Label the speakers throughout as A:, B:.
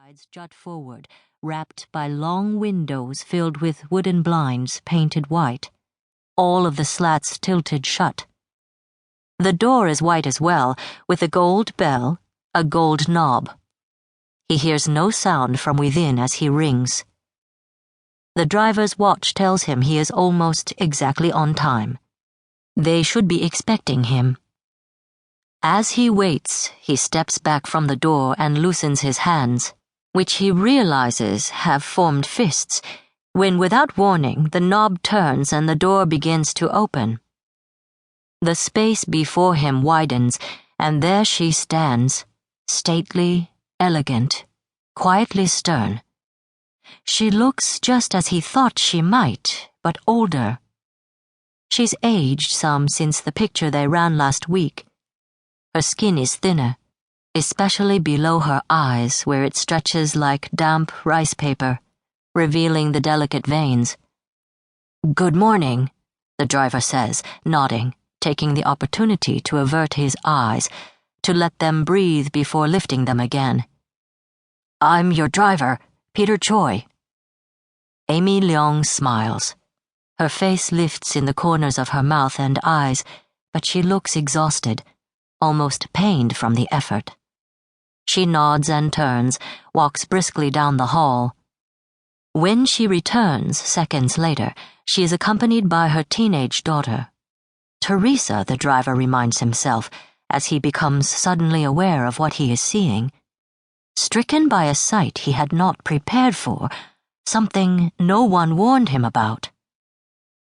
A: sides jut forward, wrapped by long windows filled with wooden blinds painted white, all of the slats tilted shut. The door is white as well, with a gold bell, a gold knob. He hears no sound from within as he rings. The driver's watch tells him he is almost exactly on time. They should be expecting him. As he waits, he steps back from the door and loosens his hands, which he realizes have formed fists, when without warning the knob turns and the door begins to open. The space before him widens, and there she stands, stately, elegant, quietly stern. She looks just as he thought she might, but older. She's aged some since the picture they ran last week. Her skin is thinner, especially below her eyes where it stretches like damp rice paper, revealing the delicate veins. "Good morning," the driver says, nodding, taking the opportunity to avert his eyes, to let them breathe before lifting them again. "I'm your driver, Peter Choi." Amy Leong smiles. Her face lifts in the corners of her mouth and eyes, but she looks exhausted, almost pained from the effort. She nods and turns, walks briskly down the hall. When she returns, seconds later, she is accompanied by her teenage daughter. Teresa, the driver reminds himself, as he becomes suddenly aware of what he is seeing. Stricken by a sight he had not prepared for, something no one warned him about.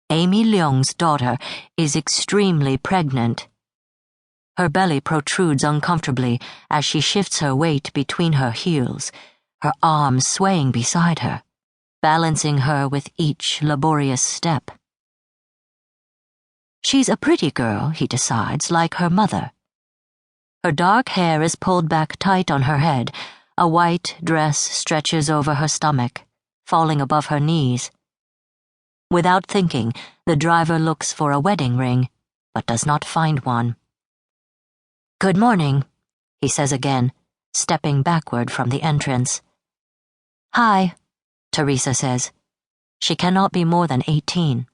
A: Amy Leong's daughter is extremely pregnant. Her belly protrudes uncomfortably as she shifts her weight between her heels, her arms swaying beside her, balancing her with each laborious step. She's a pretty girl, he decides, like her mother. Her dark hair is pulled back tight on her head, a white dress stretches over her stomach, falling above her knees. Without thinking, the driver looks for a wedding ring, but does not find one. "Good morning," he says again, stepping backward from the entrance. "Hi," Teresa says. She cannot be more than 18.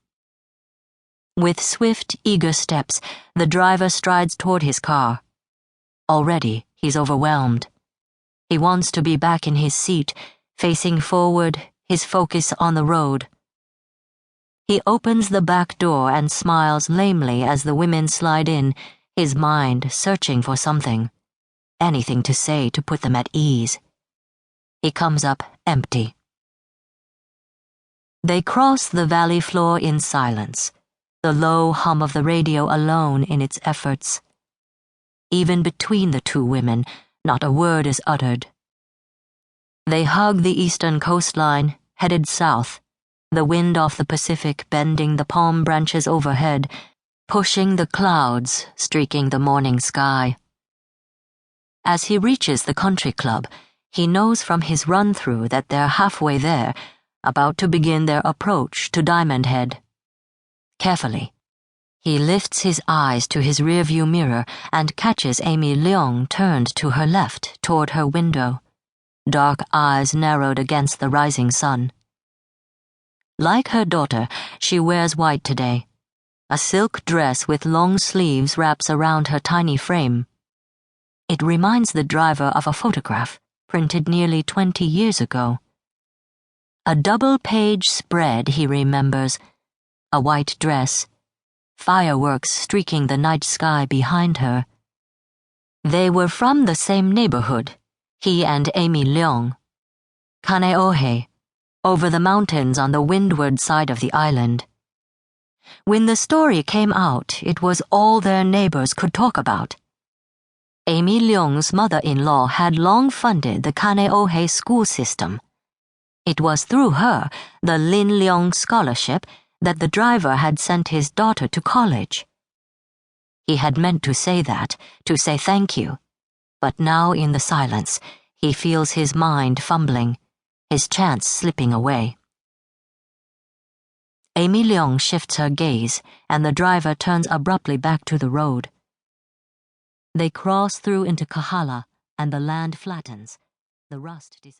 A: With swift, eager steps, the driver strides toward his car. Already, he's overwhelmed. He wants to be back in his seat, facing forward, his focus on the road. He opens the back door and smiles lamely as the women slide in, his mind searching for something, anything to say to put them at ease. He comes up empty. They cross the valley floor in silence, the low hum of the radio alone in its efforts. Even between the two women, not a word is uttered. They hug the eastern coastline, headed south, the wind off the Pacific bending the palm branches overhead, pushing the clouds, streaking the morning sky. As he reaches the country club, he knows from his run-through that they're halfway there, about to begin their approach to Diamond Head. Carefully, he lifts his eyes to his rearview mirror and catches Amy Leong turned to her left toward her window, dark eyes narrowed against the rising sun. Like her daughter, she wears white today. A silk dress with long sleeves wraps around her tiny frame. It reminds the driver of a photograph printed nearly 20 years ago. A double-page spread, he remembers, a white dress, fireworks streaking the night sky behind her. They were from the same neighborhood, he and Amy Leong. Kaneohe, over the mountains on the windward side of the island. When the story came out, it was all their neighbors could talk about. Amy Leong's mother-in-law had long funded the Kaneohe school system. It was through her, the Lin Leong scholarship, that the driver had sent his daughter to college. He had meant to say that, to say thank you, but now in the silence, he feels his mind fumbling, his chance slipping away. Amy Leong shifts her gaze, and the driver turns abruptly back to the road. They cross through into Kahala, and the land flattens. The rust disappears.